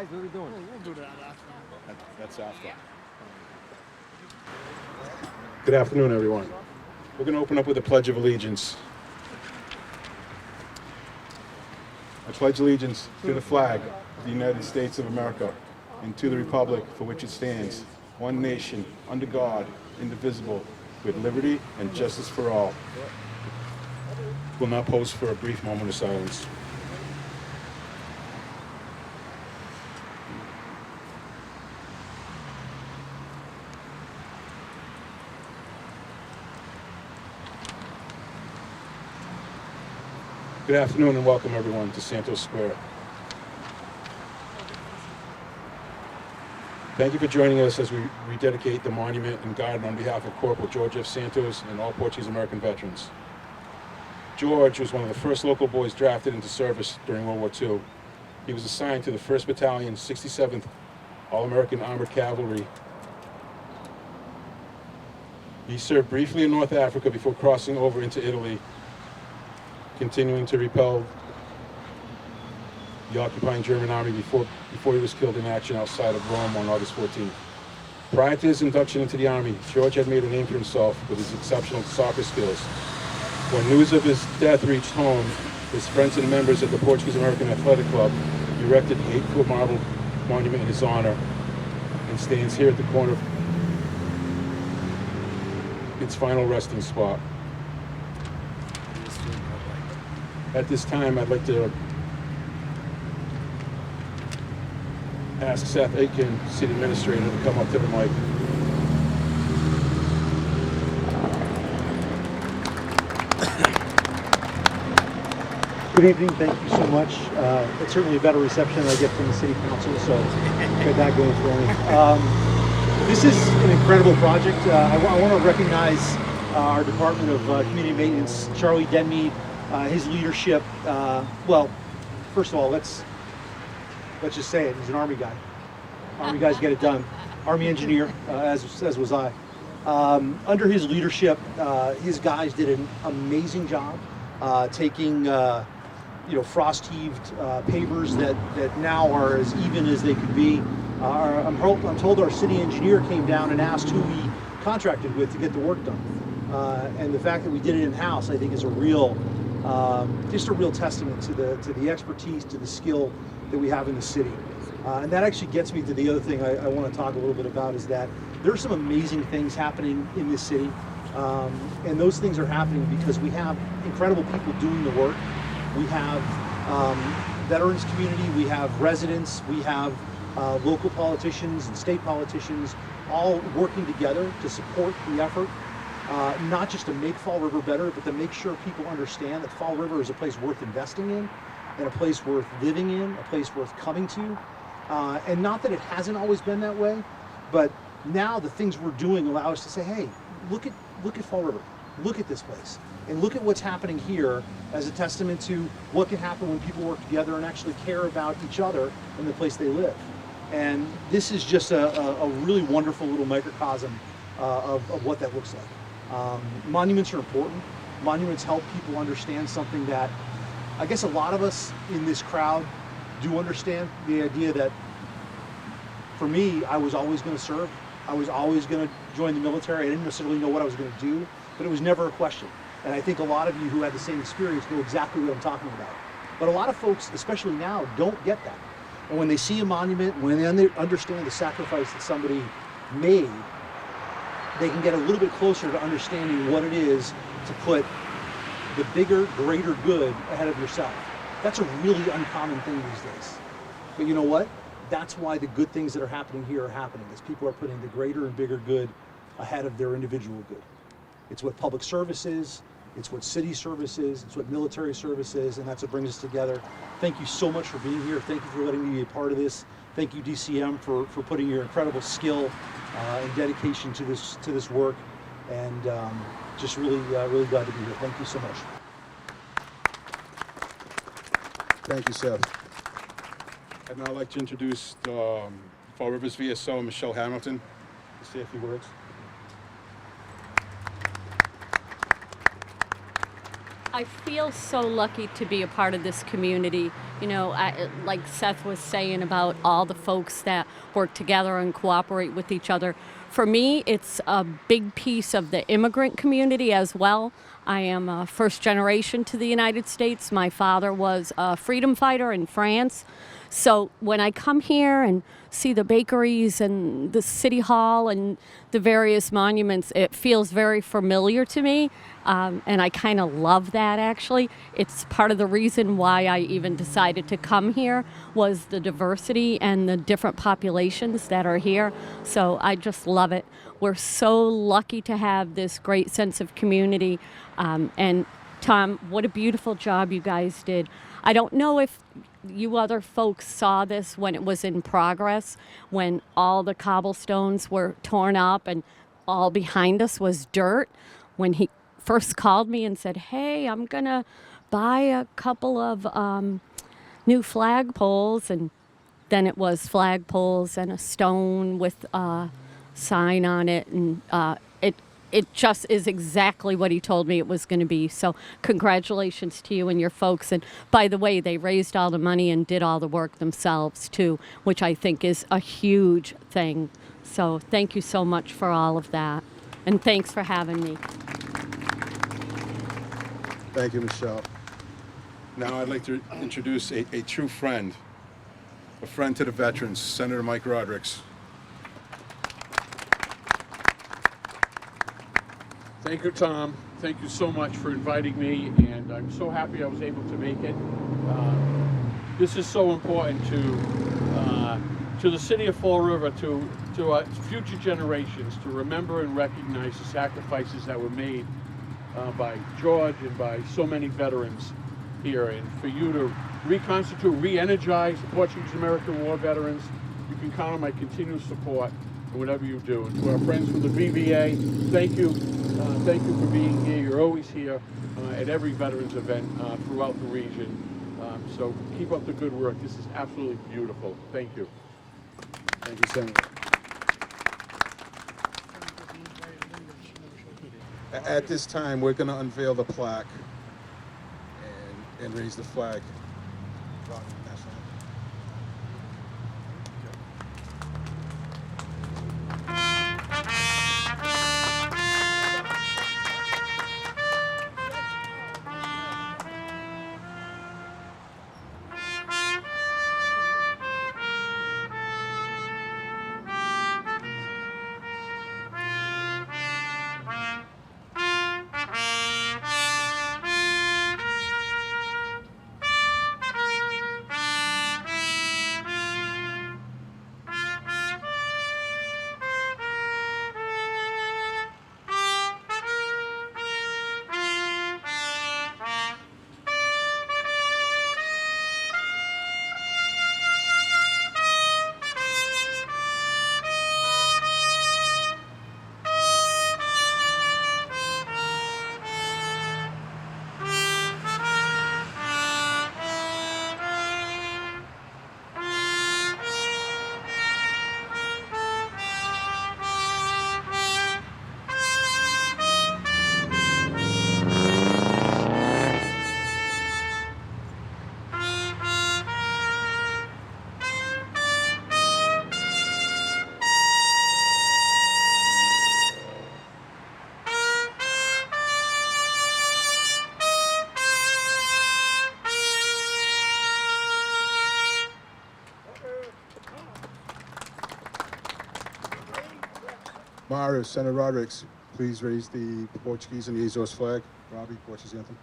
guys? What are we doing? We'll do that after. That's after. Good afternoon, everyone. We're going to open up with a Pledge of Allegiance. I pledge allegiance to the flag of the United States of America and to the republic for which it stands, one nation, under God, indivisible, with liberty and justice for all. We'll now pause for a brief moment of silence. Good afternoon and welcome everyone to Santos Square. Thank you for joining us as we rededicate the monument and garden on behalf of Corporal George F. Santos and all Portuguese American veterans. George was one of the first local boys drafted into service during World War II. He was assigned to the 1st Battalion, 67th All-American Armored Cavalry. He served briefly in North Africa before crossing over into Italy, continuing to repel the occupying German army before he was killed in action outside of Rome on August 14th. Prior to his induction into the army, George had made a name for himself with his exceptional soccer skills. When news of his death reached home, his friends and members at the Portuguese American Athletic Club erected the 8-foot marble monument in his honor and stands here at the corner of its final resting spot. At this time, I'd like to ask Seth Aitken, City Administrator, to come up to the mic. Good evening, thank you so much. It's certainly a better reception than I get from the City Council, so get that going for me. This is an incredible project. I want to recognize our Department of Community Maintenance, Charlie Denmead, his leadership. Well, first of all, let's just say it. He's an Army guy. Army guys get it done. Army engineer, as was I. Under his leadership, his guys did an amazing job taking frost-heaved pavers that now are as even as they could be. I'm told our city engineer came down and asked who we contracted with to get the work done. And the fact that we did it in-house, I think, is just a real testament to the expertise, to the skill that we have in the city. And that actually gets me to the other thing I want to talk a little bit about, is that there are some amazing things happening in this city. And those things are happening because we have incredible people doing the work. We have veterans community, we have residents, we have local politicians and state politicians all working together to support the effort. Not just to make Fall River better, but to make sure people understand that Fall River is a place worth investing in, and a place worth living in, a place worth coming to. And not that it hasn't always been that way, but now the things we're doing allow us to say, hey, look at Fall River, look at this place, and look at what's happening here as a testament to what can happen when people work together and actually care about each other and the place they live. And this is just a really wonderful little microcosm of what that looks like. Monuments are important. Monuments help people understand something that I guess a lot of us in this crowd do understand, the idea that for me, I was always going to serve. I was always going to join the military. I didn't necessarily know what I was going to do, but it was never a question. And I think a lot of you who had the same experience know exactly what I'm talking about. But a lot of folks, especially now, don't get that. And when they see a monument, when they understand the sacrifice that somebody made, they can get a little bit closer to understanding what it is to put the bigger, greater good ahead of yourself. That's a really uncommon thing these days. But you know what? That's why the good things that are happening here are happening, is people are putting the greater and bigger good ahead of their individual good. It's what public service is, it's what city service is, it's what military service is, and that's what brings us together. Thank you so much for being here. Thank you for letting me be a part of this. Thank you, DCM, for putting your incredible skill and dedication to this work, and just really glad to be here. Thank you so much. Thank you, Seth. I'd now like to introduce Fall River's VSO, Michelle Hamilton, to say a few words. I feel so lucky to be a part of this community. like Seth was saying about all the folks that work together and cooperate with each other. For me, it's a big piece of the immigrant community as well. I am a first generation to the United States. My father was a freedom fighter in France. So when I come here and see the bakeries and the city hall and the various monuments, it feels very familiar to me. And I kind of love that, actually. It's part of the reason why I even decided to come here was the diversity and the different populations that are here. So I just love it. We're so lucky to have this great sense of community. And Tom, what a beautiful job you guys did. I don't know if you other folks saw this when it was in progress, when all the cobblestones were torn up and all behind us was dirt. When he first called me and said, hey, I'm going to buy a couple of new flagpoles, and then it was flagpoles and a stone with a sign on it, and it just is exactly what he told me it was going to be. So congratulations to you and your folks. And by the way, they raised all the money and did all the work themselves too, which I think is a huge thing. So thank you so much for all of that. And thanks for having me. Thank you, Michelle. Now I'd like to introduce a true friend, a friend to the veterans, Senator Mike Rodrigues. Thank you, Tom. Thank you so much for inviting me, and I'm so happy I was able to make it. This is so important to the city of Fall River, to future generations, to remember and recognize the sacrifices that were made by George and by so many veterans here, and for you to reconstitute, re-energize the Portuguese-American War veterans. You can count on my continued support in whatever you do. And to our friends from the VBA, thank you. Thank you for being here. You're always here at every veterans event throughout the region. So keep up the good work. This is absolutely beautiful. Thank you. Thank you, Senator. At this time, we're going to unveil the plaque and raise the flag. Mario, Senator Rodrigues, please raise the Portuguese and the Azores flag. Robbie, Portuguese anthem.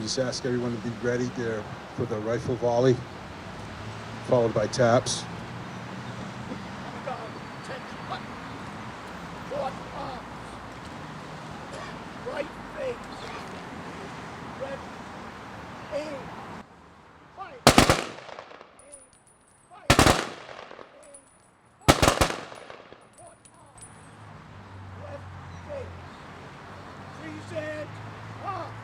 Just ask everyone to be ready there for the rifle volley, followed by taps. and arms.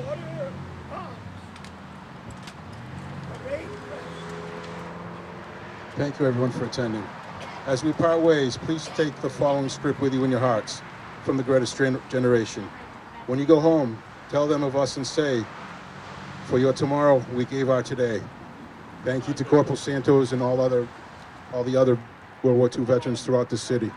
Order, arms. Parade rest. Thank you, everyone, for attending. As we part ways, please take the following script with you in your hearts from the greatest generation. When you go home, tell them of us and say, for your tomorrow, we gave our today. Thank you to Corporal Santos and all the other World War II veterans throughout the city.